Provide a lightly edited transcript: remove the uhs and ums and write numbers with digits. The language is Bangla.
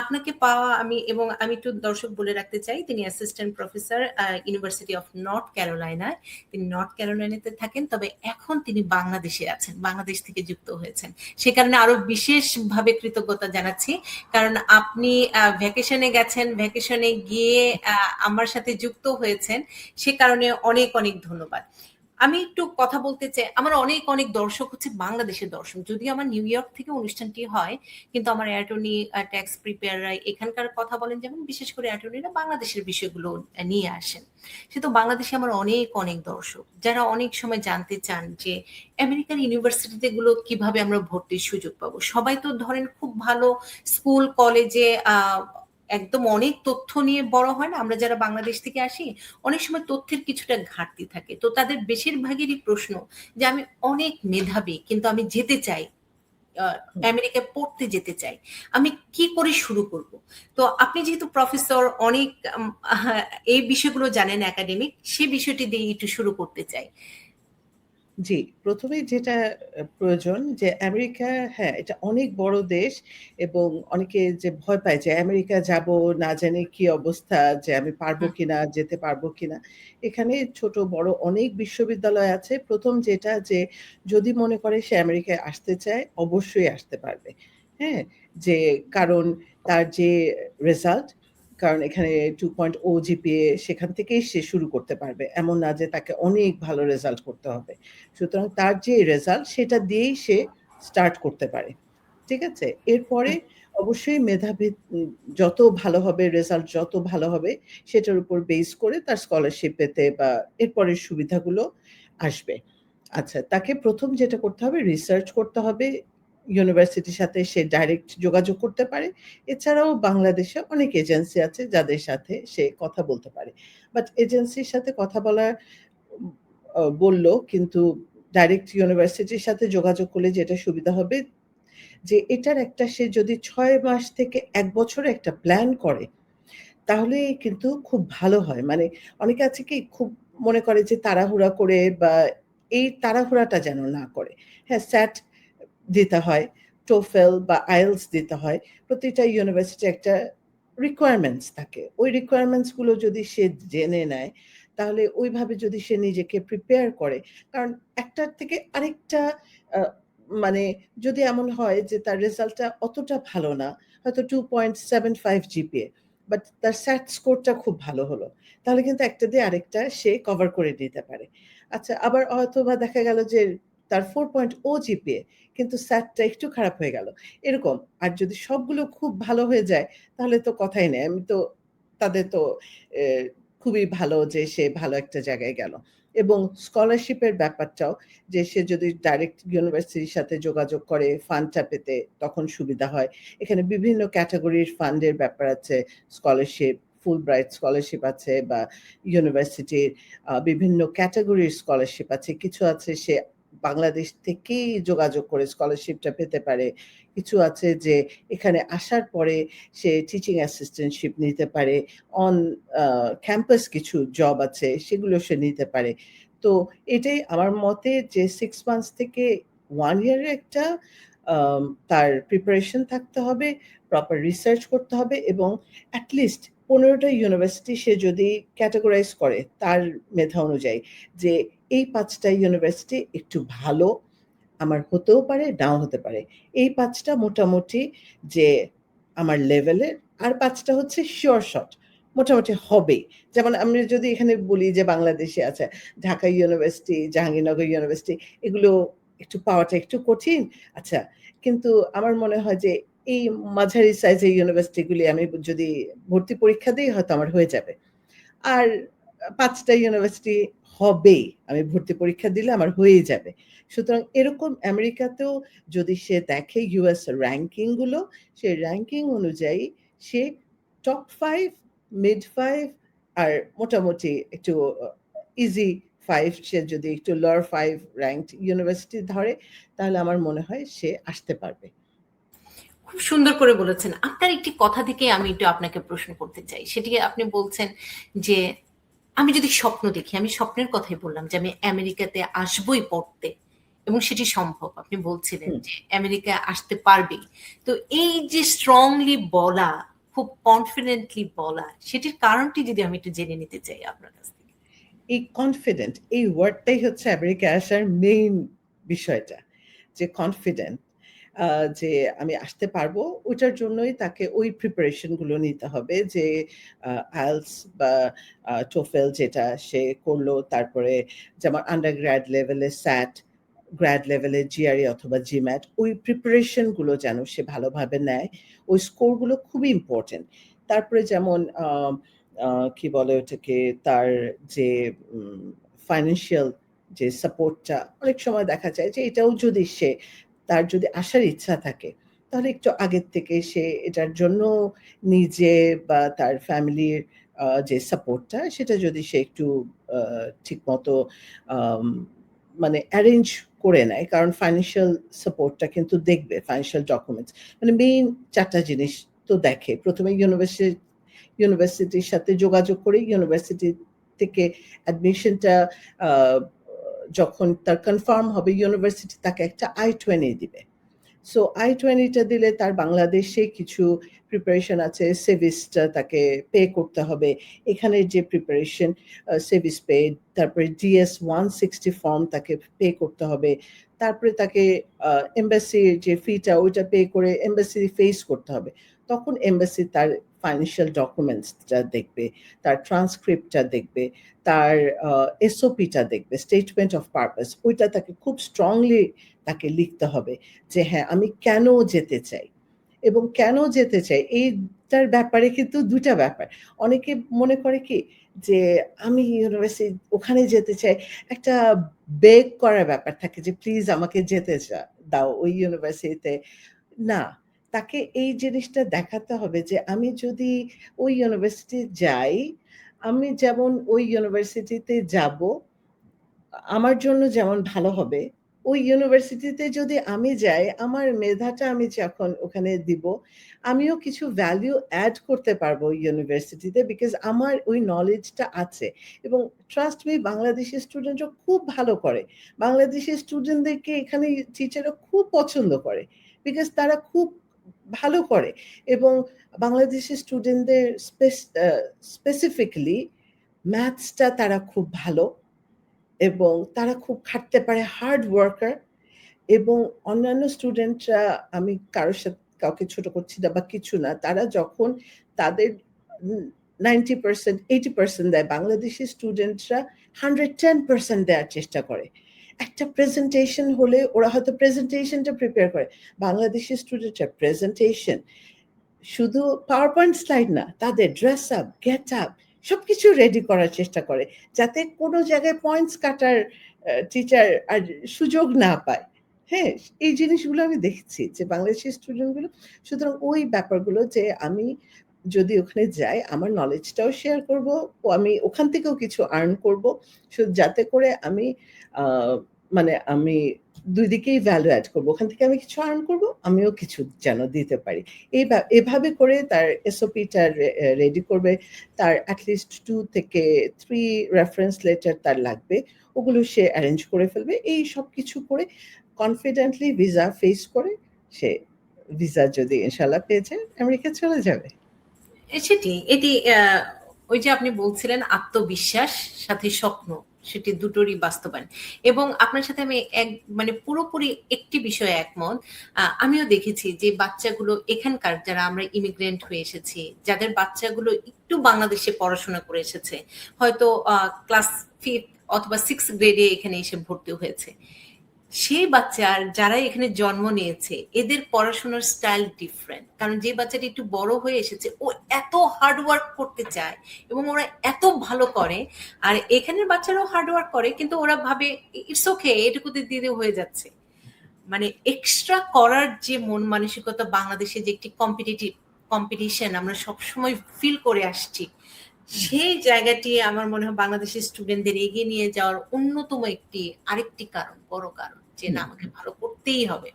আপনাকে পাওয়া আমি একটু দর্শক বলে রাখতে চাই, তিনি assistant professor university of North ক্যারোলাইনায়। তিনি নর্থ ক্যারোলাইনাতে থাকেন, তবে এখন তিনি বাংলাদেশে আছেন, বাংলাদেশ থেকে যুক্ত হয়েছেন। সে কারণে আরো বিশেষভাবে কৃতজ্ঞতা জানাচ্ছি, কারণ আপনি ভ্যাকেশনে গেছেন, ভ্যাকেশনে গিয়ে আমার সাথে যুক্ত হয়েছেন, সে কারণে অনেক অনেক ধন্যবাদ। আমি একটু কথা বলতে চাই, আমার অনেক অনেক দর্শক হচ্ছে বাংলাদেশের দর্শক, যদিও আমার নিউ ইয়র্ক থেকে অনুষ্ঠানটি হয়, কিন্তু আমার অ্যাটর্নি, ট্যাক্স প্রিপেয়াররা এখানকার কথা বলেন, যেমন বিশেষ করে অ্যাটর্নিরা বাংলাদেশের বিষয়গুলো নিয়ে আসেন। সেহেতু বাংলাদেশে আমার অনেক অনেক দর্শক, যারা অনেক সময় জানতে চান যে আমেরিকান ইউনিভার্সিটিতে গুলো কিভাবে আমরা ভর্তির সুযোগ পাবো। সবাই তো ধরেন খুব ভালো স্কুল কলেজে একদম অনেক তথ্য নিয়ে বড় হয় না, আমরা যারা বাংলাদেশ থেকে আসি অনেক সময় তথ্যের কিছুটা ঘাটতি থাকে, তো তাদের বেশিরভাগেরই প্রশ্ন যে আমি অনেক মেধাবী কিন্তু আমি যেতে চাই, আমেরিকায় পড়তে যেতে চাই, আমি কি করে শুরু করব। তো আপনি যেহেতু প্রফেসর, অনেক এই বিষয়গুলো জানেন একাডেমিক, সে বিষয়টি দিয়ে একটু শুরু করতে চাই। জি, প্রথমেই যেটা প্রয়োজন যে আমেরিকা, হ্যাঁ, এটা অনেক বড় দেশ এবং অনেকে যে ভয় পায় যে আমেরিকা যাব, না জানি কি অবস্থা, যে আমি পারবো কিনা, যেতে পারবো কিনা। এখানে ছোট বড় অনেক বিশ্ববিদ্যালয় আছে। প্রথম যেটা, যে যদি মনে করে সে আমেরিকায় আসতে চায়, অবশ্যই আসতে পারবে। হ্যাঁ, যে কারণ তার যে রেজাল্ট, কারণ এখানে 2.0 জিপিএ, সেখান থেকেই সে শুরু করতে পারবে। এমন না যে তাকে অনেক ভালো রেজাল্ট করতে হবে। সুতরাং তার যে রেজাল্ট, সেটা দিয়েই সে স্টার্ট করতে পারে। ঠিক আছে? এরপরে অবশ্যই যত ভালো হবে, রেজাল্ট যত ভালো হবে, সেটার উপর বেস করে তার স্কলারশিপ পেতে বা এরপরের সুবিধাগুলো আসবে। আচ্ছা, তাকে প্রথম যেটা করতে হবে, রিসার্চ করতে হবে। ইউনিভার্সিটির সাথে সে ডাইরেক্ট যোগাযোগ করতে পারে। এছাড়াও বাংলাদেশে অনেক এজেন্সি আছে যাদের সাথে সে কথা বলতে পারে। বাট এজেন্সির সাথে কথা বলা বলল, কিন্তু ডাইরেক্ট ইউনিভার্সিটির সাথে যোগাযোগ করলে যেটা সুবিধা হবে, যে এটার একটা সে যদি 6 মাস থেকে 1 বছর একটা প্ল্যান করে, তাহলে কিন্তু খুব ভালো হয়। মানে অনেকে আছে কি, খুব মনে করে যে তাড়াহুড়া করে, বা এই তাড়াহুড়াটা যেন না করে। হ্যাঁ, স্যাট দিতে হয়, টোফেল বা আইএলস দিতে হয়। প্রতিটা ইউনিভার্সিটি একটা রিকোয়ারমেন্টস থাকে। ওই রিকোয়ারমেন্টস গুলো যদি সে জেনে নেয়, তাহলে ওইভাবে যদি সে নিজেকে প্রিপেয়ার করে, কারণ একটার থেকে আরেকটা আ মানে যদি এমন হয় যে তার রেজাল্টটা অতটা ভালো না, হয়তো 2.75 জিপিএ, বাট তার স্যাট স্কোরটা খুব ভালো হলো, তাহলে কিন্তু একটা দিয়ে আরেকটা সে কভার করে নিতে পারে। আচ্ছা, আবার হয়তোবা দেখা গেল যে তার 4.0 জিপিএ, কিন্তু স্যাটটা একটু খারাপ হয়ে গেল। এরকম। আর যদি সবগুলো খুব ভালো হয়ে যায়, তাহলে তো কথাই নেই। আমি তো তাদের তো এ খুবই ভালো যে সে ভালো একটা জায়গায় গেল। এবং স্কলারশিপের ব্যাপারটাও, যে সে যদি ডাইরেক্ট ইউনিভার্সিটির সাথে যোগাযোগ করে ফান্ডটা পেতে, তখন সুবিধা হয়। এখানে বিভিন্ন ক্যাটেগরির ফান্ডের ব্যাপার আছে। স্কলারশিপ, ফুলব্রাইট স্কলারশিপ আছে, বা ইউনিভার্সিটির বিভিন্ন ক্যাটেগরির স্কলারশিপ আছে। কিছু আছে সে বাংলাদেশ থেকেই যোগাযোগ করে স্কলারশিপটা পেতে পারে। কিছু আছে যে এখানে আসার পরে সে টিচিং অ্যাসিস্ট্যান্টশিপ নিতে পারে। অন ক্যাম্পাস কিছু জব আছে, সেগুলো সে নিতে পারে। তো এটাই আমার মতে, যে 6 মান্থস থেকে 1 ইয়ারের একটা আম তার প্রিপারেশন থাকতে হবে, প্রপার রিসার্চ করতে হবে, এবং এট লিস্ট ১৫ টা ইউনিভার্সিটি সে যদি ক্যাটেগরাইজ করে তার মেধা অনুযায়ী, যে এই ৫ টা ইউনিভার্সিটি একটু ভালো, আমার হতেও পারে, নাও হতে পারে। এই ৫ টা মোটামুটি যে আমার লেভেলের, আর ৫ টা হচ্ছে সিওর শট, মোটামুটি হবেই। যেমন আমি যদি এখানে বলি যে বাংলাদেশে আছে ঢাকা ইউনিভার্সিটি, জাহাঙ্গীরনগর ইউনিভার্সিটি, এগুলো একটু পাওয়াটা একটু কঠিন। আচ্ছা, কিন্তু আমার মনে হয় যে এই মাঝারি সাইজের ইউনিভার্সিটিগুলি আমি যদি ভর্তি পরীক্ষা দেই, হয়তো আমার হয়ে যাবে। আর ৫ টা ইউনিভার্সিটি হবেই। আমি ভর্তি পরীক্ষা দিলে আমার হয়েই যাবে। সুতরাং এরকম আমেরিকাতেও যদি সে দেখে ইউএস র‍্যাংকিং গুলো, সেই র‍্যাংকিং অনুযায়ী সে টপ 5, মিড 5, আর মোটামুটি একটু ইজি 5, সে যদি একটু লোয়ার 5 র‍্যাংকড ইউনিভার্সিটি ধরে, তাহলে আমার মনে হয় সে আসতে পারবে। খুব সুন্দর করে বলেছেন। আপনার একটি কথা থেকে আমি একটু আপনাকে প্রশ্ন করতে চাই। সেটি আপনি বলছেন যে, আমি যদি স্বপ্ন দেখি, আমি স্বপ্নের কথাই বললাম যে আমি আমেরিকাতে আসবই পড়তে। এবং সেটি সম্ভব। আপনি বলছিলেন হুম। যে আমেরিকা আসতে পারবেই। তো এই যে স্ট্রংলি বলা, খুব কনফিডেন্টলি বলা, সেটির কারণটি যদি আমি একটু জেনে নিতে চাই আপনার কাছ থেকে। এই কনফিডেন্ট এই ওয়ার্ডটাই হচ্ছে আমেরিকা আসার মেইন বিষয়টা। যে কনফিডেন্ট যে আমি আসতে পারবো ওটার জন্যই তাকে ওই প্রিপারেশন গুলো নিতে হবে যে আইএলটিএস বা টোফেল যেটা সে করলো, তারপরে যেমন আন্ডার গ্র্যাড লেভেলে স্যাট, গ্র্যাড লেভেলে জিআরই অথবা জিম্যাট, ওই প্রিপারেশন গুলো যেন সে ভালোভাবে নেয়। ওই স্কোর গুলো খুবই ইম্পর্টেন্ট। তারপরে যেমন কি বলে ওটাকে, তার যে ফাইন্যান্সিয়াল যে সাপোর্টটা অনেক সময় দেখা যায় যে এটাও যদি সে, তার যদি আসার ইচ্ছা থাকে তাহলে একটু আগের থেকে সে এটার জন্য নিজে বা তার ফ্যামিলির যে সাপোর্টটা সেটা যদি সে একটু ঠিক মতো মানে অ্যারেঞ্জ করে নেয়, কারণ ফাইন্যান্সিয়াল সাপোর্টটা কিন্তু দেখবে, ফাইন্যান্সিয়াল ডকুমেন্টস মানে মেইন ৪টা জিনিস তো দেখে। প্রথমে ইউনিভার্সিটির সাথে যোগাযোগ করে ইউনিভার্সিটি থেকে অ্যাডমিশনটা যখন তার কনফার্ম হবে ইউনিভার্সিটি তাকে একটা I-20 দিবে। সো I-20টা দিলে তার বাংলাদেশে কিছু প্রিপারেশন আছে, সেভিসটা তাকে পে করতে হবে। এখানের যে প্রিপারেশন সেভিস পে, তারপরে DS-160 ফর্ম তাকে পে করতে হবে। তারপরে তাকে এমবাসির যে ফিটা ওইটা পে করে এমবাসি ফেস করতে হবে। তখন এমবাসি তার ফাইন্যান্সিয়াল ডকুমেন্টসটা দেখবে, তার ট্রান্সক্রিপ্টটা দেখবে, তার এসওপিটা দেখবে, স্টেটমেন্ট অফ পারপাস। ওইটা তাকে খুব স্ট্রংলি তাকে লিখতে হবে যে হ্যাঁ আমি কেন যেতে চাই, এবং কেন যেতে চাই এইটার ব্যাপারে কিন্তু ২টা ব্যাপার। অনেকে মনে করে কি যে আমি ইউনিভার্সিটি ওখানে যেতে চাই, একটা বেগ করার ব্যাপার থাকে যে প্লিজ আমাকে যেতে দাও ওই ইউনিভার্সিটিতে। না, তাকে এই জিনিসটা দেখাতে হবে যে আমি যদি ওই ইউনিভার্সিটি যাই, আমি যেমন ওই ইউনিভার্সিটিতে যাব আমার জন্য যেমন ভালো হবে, ওই ইউনিভার্সিটিতে যদি আমি যাই, আমার মেধাটা আমি যখন ওখানে দিব, আমিও কিছু ভ্যালু এড করতে পারবো ওই ইউনিভার্সিটিতে, বিকজ আমার ওই নলেজটা আছে। এবং ট্রাস্ট মি, বাংলাদেশি স্টুডেন্টরা খুব ভালো করে। বাংলাদেশি স্টুডেন্টদেরকে এখানে টিচাররা খুব পছন্দ করে, বিকজ তারা খুব ভালো করে। এবং বাংলাদেশি স্টুডেন্টদের স্পেসিফিক্যালি ম্যাথসটা তারা খুব ভালো, এবং তারা খুব খাটতে পারে, হার্ড ওয়ার্কার। এবং অন্যান্য স্টুডেন্টরা, আমি কারোর সাথে কাউকে ছোট করছি না বা কিছু না, তারা যখন তাদের 90% 80% দেয়, বাংলাদেশি স্টুডেন্টরা 110% দেওয়ার চেষ্টা করে। একটা প্রেজেন্টেশন হলে ওরা হয়তো প্রেজেন্টেশনটা প্রিপেয়ার করে, বাংলাদেশি স্টুডেন্টরা প্রেজেন্টেশন শুধু পাওয়ার পয়েন্ট স্লাইড না, তাদের ড্রেস আপ, গেট আপ সবকিছু রেডি করার চেষ্টা করে, যাতে কোনো জায়গায় পয়েন্টস কাটার টিচার আর সুযোগ না পায়। হ্যাঁ, এই জিনিসগুলো আমি দেখছি যে বাংলাদেশি স্টুডেন্টগুলো, সুতরাং ওই ব্যাপারগুলো যে আমি যদি ওখানে যাই আমার নলেজটাও শেয়ার করব, ও আমি ওখান থেকেও কিছু আর্ন করব, যাতে করে আমি মানে আমি ২ দিকেই ভ্যালু এড করব। ওখান থেকে আমি কিছু আর্ন করব, আমিও কিছু যেন দিতে পারি। এভাবে করে তার এসওপিটা রেডি করবে। তার এট লিস্ট 2 থেকে 3 রেফারেন্স লেটার তার লাগবে। ওগুলো সে এরেঞ্জ করে ফেলবে। এই সবকিছু করে কনফিডেন্টলি ভিসা ফেস করে সে ভিসা যদি ইনশাআল্লাহ পেয়ে যায়, আমেরিকা চলে যাবে। সেটি এটি ওই যে আপনি বলছিলেন আত্মবিশ্বাস সাথে স্বপ্ন, সেটি দুটোরই বাস্তবায়ন। এবং আপনার সাথে আমি মানে পুরোপুরি একটি বিষয়ে একমত। আমিও দেখেছি যে বাচ্চাগুলো এখানকার, যারা আমরা ইমিগ্রেন্ট হয়ে এসেছি, যাদের বাচ্চাগুলো একটু বাংলাদেশে পড়াশোনা করে এসেছে, হয়তো ক্লাস 5 অথবা 6 গ্রেডে এখানে এসে ভর্তি হয়েছে, সেই বাচ্চার যারা এখানে জন্ম নিয়েছে এদের পড়াশোনার স্টাইল ডিফারেন্ট। কারণ যে বাচ্চাটি একটু বড় হয়ে এসেছে ও এত হার্ড ওয়ার্ক করতে চায় এবং ওরা এত ভালো করে, আর এখানের বাচ্চারাও হার্ড ওয়ার্ক করে, কিন্তু ওরা ভাবে ইটস ওকে, এটুকুতে দিয়ে হয়ে যাচ্ছে। মানে এক্সট্রা করার যে মন মানসিকতা, বাংলাদেশে যে একটি কম্পিটিশন আমরা সবসময় ফিল করে আসছি, সেই জায়গাটি আমার মনে হয় বাংলাদেশের স্টুডেন্টদের এগিয়ে নিয়ে যাওয়ার অন্যতম আরেকটি কারণ, বড় কারণ, যে না আমাকে ভালো করতেই হবে।